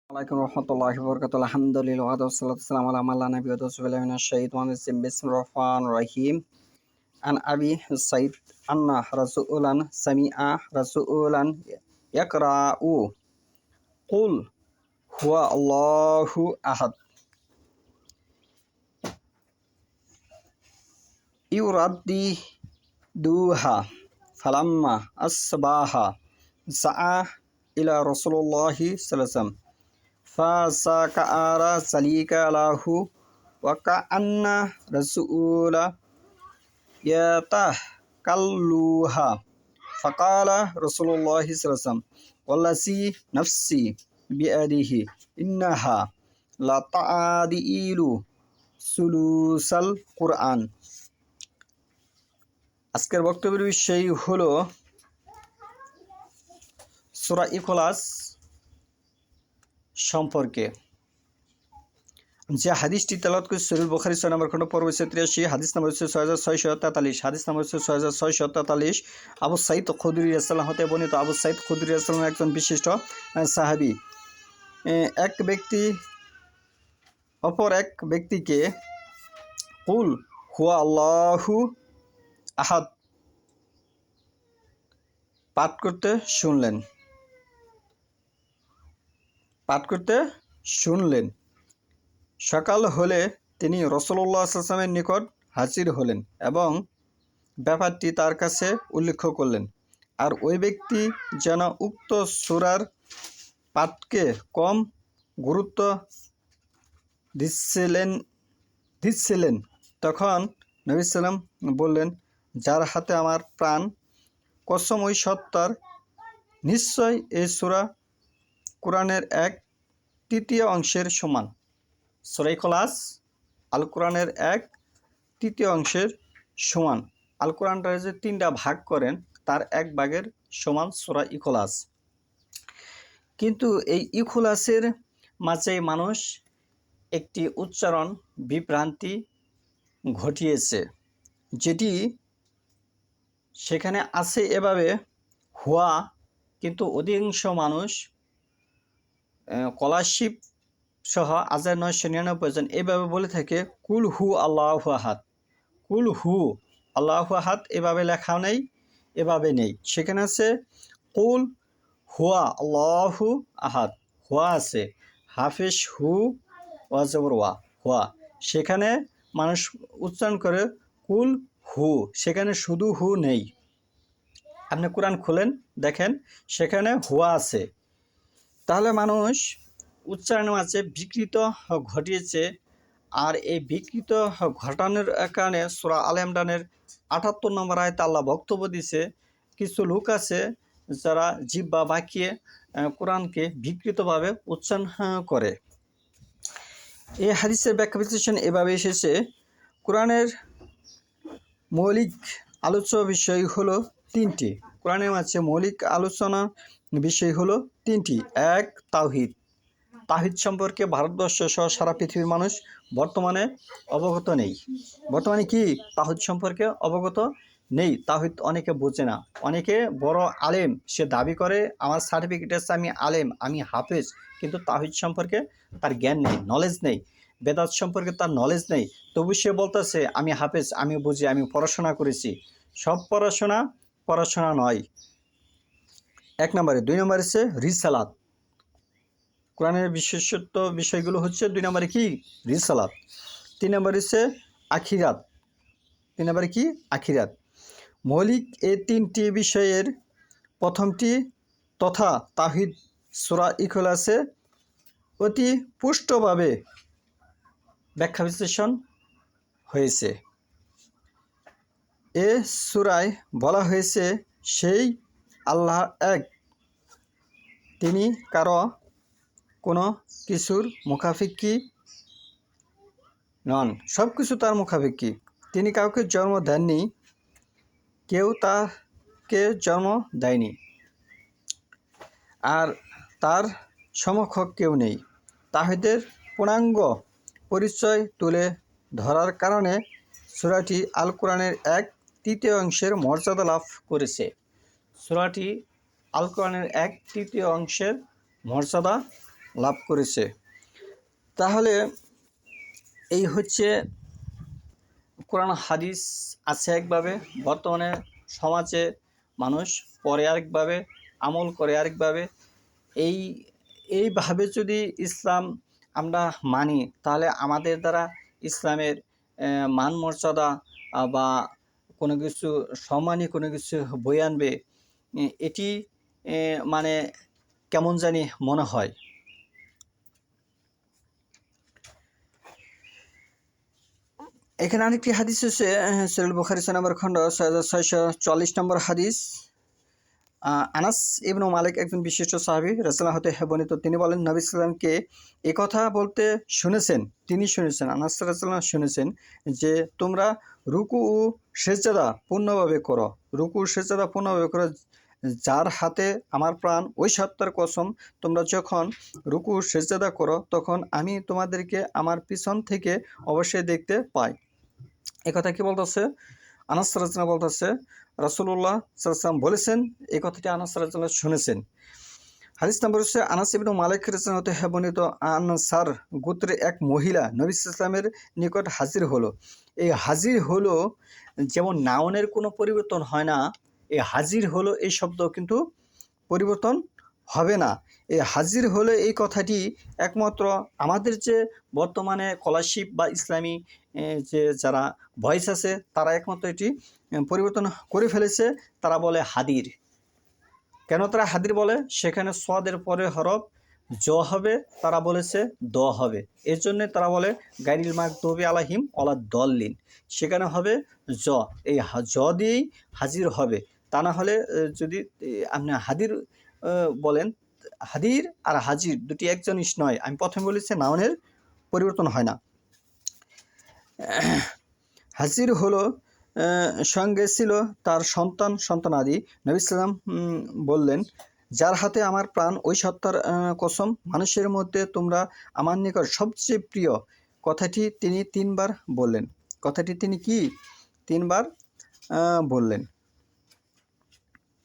আলাইকুম রহমতুল্লাহি ওয়া বারাকাতুহু আলহামদুলিল্লাহ ওয়া সাল্লাতু ওয়াসসালামু আলা মান লা নাবিয়্যা বা'দাহু বিসমিল্লাহি মিনাশ শাইতানির রাজিম বিসমিল্লাহির রহমানির রহিম আন আবি সাইদ আন্না রাসূলান সামিআ রাসূলান ইয়াকরাউ কুল হুয়া আল্লাহু আহাদ ইউরাদ্দিদুহা ফালাম্মা আসবাহা সাআ ইলা রাসূলিল্লাহি সাল্লাল্লাহু আলাইহি ওয়াসাল্লাম ফাসাকারা সালিকা লাহু ওয়া কাআন্না রাসূলা ইয়াতাকাল্লুহা ফাকালা রাসূলুল্লাহি সাল্লাল্লাহু আলাইহি ওয়াসাল্লাম ওয়াল্লাযী নাফসি বিয়াদিহি ইন্নাহা লাতাদিলু সুলুসাল কুরআন। আজকের বক্তব্যের বিষয় হলো সূরা ইখলাস সম্পর্কে। যে হাদিসটি তেলাওয়াত করেছে সহিহ বুখারী 6 নম্বর খণ্ড পর্ব 83, হাদিস নম্বর 6643, হাদিস নম্বর 6643, আবু সাঈদ খুদরী রাদিয়াল্লাহু হতে বর্ণিত। আবু সাঈদ খুদরী রাদিয়াল্লাহু একজন বিশিষ্ট সাহাবী। এক ব্যক্তি অপর এক ব্যক্তিকে কুল হুয়া আল্লাহু আহাদ পাঠ করতে শুনলেন। সকাল হলে তিনি রাসূলুল্লাহ সাল্লাল্লাহু আলাইহি ওয়াসাল্লামের নিকট হাজির হলেন এবং ব্যাপারটি তার কাছে উল্লেখ করলেন। আর ওই ব্যক্তি যেন উক্ত সূরার পাঠকে কম গুরুত্ব দিচ্ছিলেন। তখন নবী সাল্লাম বললেন, যার হাতে আমার প্রাণ, কসম ওই সত্তার, নিশ্চয় এই সূরা কোরআনের 1/3 অংশের সমান। সূরা ইখলাস আল কোরআনের 1/3 অংশের সমান। আল কোরআনটা যে 3টা ভাগ করেন তার 1 ভাগের সমান সূরা ইখলাস। কিন্তু এই ইখলাসের মাঝে মানুষ একটি উচ্চারণ বিভ্রান্তি ঘটিয়েছে, যেটি সেখানে আছে এভাবে হুয়া, কিন্তু অধিকাংশ মানুষ স্কলারশিপ সহ 1999 জন এভাবে বলে থাকে কুল হু আল্লাহু আহাদ। কুল হু আল্লাহু আহাদ এভাবে লেখা নেই, এভাবে নেই। সেখানে আছে কুল হুয়া আল্লাহু আহাদ, হুয়া আছে, হাফেজ হু ওয়া জবর ওয়া, হুয়া। সেখানে মানুষ উচ্চারণ করে কুল হু, সেখানে শুধু হু নেই। আপনি কোরআন খুলেন, দেখেন সেখানে হুয়া আছে। তাহলে মানুষ উচ্চারণের মাঝে বিকৃত ঘটিয়েছে। আর এই বিকৃত ঘটানোর কারণে সূরা আলে ইমরানের 78 নম্বর আয়াতে আল্লাহ বক্তব্য দিছে, কিছু লোক আছে যারা জিহ্বা বাঁকিয়ে কোরআনকে বিকৃতভাবে উচ্চারণ করে। এই হাদিসের ব্যাখ্যা বিশ্লেষণ এভাবে এসেছে, কোরআনের মৌলিক আলোচ্য বিষয় হলো 3টি। কোরআনের মাঝে মৌলিক আলোচনা বিষয় হলো 3টি। 1, তাওহীদ। তাওহীদ সম্পর্কে ভারতবর্ষ সহ সারা পৃথিবীর মানুষ বর্তমানে অবগত নেই। বর্তমানে কি তাওহীদ সম্পর্কে অবগত নেই। তাওহীদ অনেকে বোঝে না। অনেকে বড় আলেম, সে দাবি করে আমার সার্টিফিকেট আছে, আমি আলেম, আমি হাফেজ, কিন্তু তাওহীদ সম্পর্কে তার জ্ঞান নেই, নলেজ নেই। বেদাত সম্পর্কে তার নলেজ নেই, তবু সে বলতেছে আমি হাফেজ, আমি বুঝি, আমি পড়াশোনা করেছি। সব পড়াশোনা নয়। 1 নম্বরে। 2 নম্বরে হচ্ছে রিসালাত। কোরআনের বিশেষত্ব বিষয়গুলো হচ্ছে 2 নম্বরে কি রিসালাত, 3 নম্বরে হচ্ছে আখিরাত। 3 নম্বরে কি আখিরাত। মৌলিক এই 3টি বিষয়ের প্রথমটি তথা তাওহীদ সূরা ইখলাসে অতি পুষ্টভাবে ব্যাখ্যা বিশ্লেষণ হয়েছে। এ সূরায় বলা হয়েছে সেই আল্লাহ এক, তিনি কারো কোনো কিছুর মুখাপেক্ষী নন, সব কিছু তার মুখাপেক্ষী। তিনি কাউকে জন্ম দেননি, কেউ তাকে জন্ম দেয়নি, আর তার সমকক্ষ কেউ নেই। তাওহীদের পূর্ণাঙ্গ পরিচয় তুলে ধরার কারণে সূরাটি আল কোরআনের 1/3 অংশের মর্যাদা লাভ করেছে। সূরাটি আল কোরআনের 1/3 অংশের মর্যাদা লাভ করেছে। তাহলে এই হচ্ছে কোরআন হাদিস আছে একভাবে, বর্তমানে সমাজে মানুষ পড়ে আরেকভাবে, আমল করে আরেকভাবে। এইভাবে যদি ইসলাম আমরা মানি, তাহলে আমাদের দ্বারা ইসলামের মান মর্যাদা বা কোনো কিছু সম্মানী কোনো কিছু বয়ে আনবে, এটি মানে কেমন জানি মনে হয়। এখানে আরেকটি হাদিস হচ্ছে সহিহ বুখারী 6 নম্বর খণ্ড 6644 নম্বর হাদিস। আনাস ইবনু মালিক একজন বিশিষ্ট সাহাবী রাসূলুল্লাহ হতে বর্ণিত, তিনি বলেন নবী সাল্লাল্লাহু আলাইহি ওয়াসাল্লামকে এই কথা বলতে শুনেছেন, তিনি শুনেছেন, আনাস রাদিয়াল্লাহু আনহু শুনেছেন যে তোমরা রুকু ও সিজদা পূর্ণভাবে করো, রুকু সিজদা পূর্ণভাবে করো, যার হাতে আমার প্রাণ ওই সত্তার কসম, তোমরা যখন রুকু সিজদা করো তখন আমি তোমাদেরকে আমার পিছন থেকে অবশ্যই দেখতে পাই। এই কথা কি বলতেছে? আনাস রাদিয়াল্লাহু বলতেছে রাসূলুল্লাহ সাল্লাল্লাহু আলাইহি ওয়াসাল্লাম বলেছেন, এই কথাটি আনাস রাদিয়াল্লাহু শুনেছেন। হাদিস নম্বর হচ্ছে আনাস ইবনু মালিক রাদিয়াল্লাহু হতে বর্ণিত, আনসার গোত্রের এক মহিলা নবী সাল্লাল্লাহু আলাইহি ওয়াসাল্লামের নিকট হাজির হলো। এই হাজির হলো যেমন নাউনের কোনো পরিবর্তন হয় না, এই হাজির হলো এই শব্দ কিন্তু পরিবর্তন হবে না। এই হাজির হলে এই কথাটি একমাত্র আমাদের যে বর্তমানে স্কলারশিপ বা ইসলামী যে যারা ভয়েস আছে তারা একমাত্র এটি পরিবর্তন করে ফেলেছে, তারা বলে হাদির। কেন তারা হাদির বলে? সেখানে সদের পরে হরফ জ হবে, তারা বলেছে দ হবে, এর জন্য তারা বলে গায়রিল মাগদুবি আলাইহিম ওয়ালাদ-দাল্লিন, সেখানে হবে জ, এই জ দিয়েই হাজির হবে। তা না হলে যদি আপনি হাদির বলেন, হাদির আর হাজির দুটি এক জিনিস নয়। আমি প্রথমে বলেছি নাউনের পরিবর্তন হয় না। হাজির হলো সঙ্গে ছিল তার সন্তানাদি। নবী সাল্লাম বললেন, যার হাতে আমার প্রাণ ওই সত্তার কসম, মানুষের মধ্যে তোমরা আমার নিকট সবচেয়ে প্রিয়। কথাটি তিনি 3 বার বললেন। কথাটি তিনি কি 3 বার বললেন।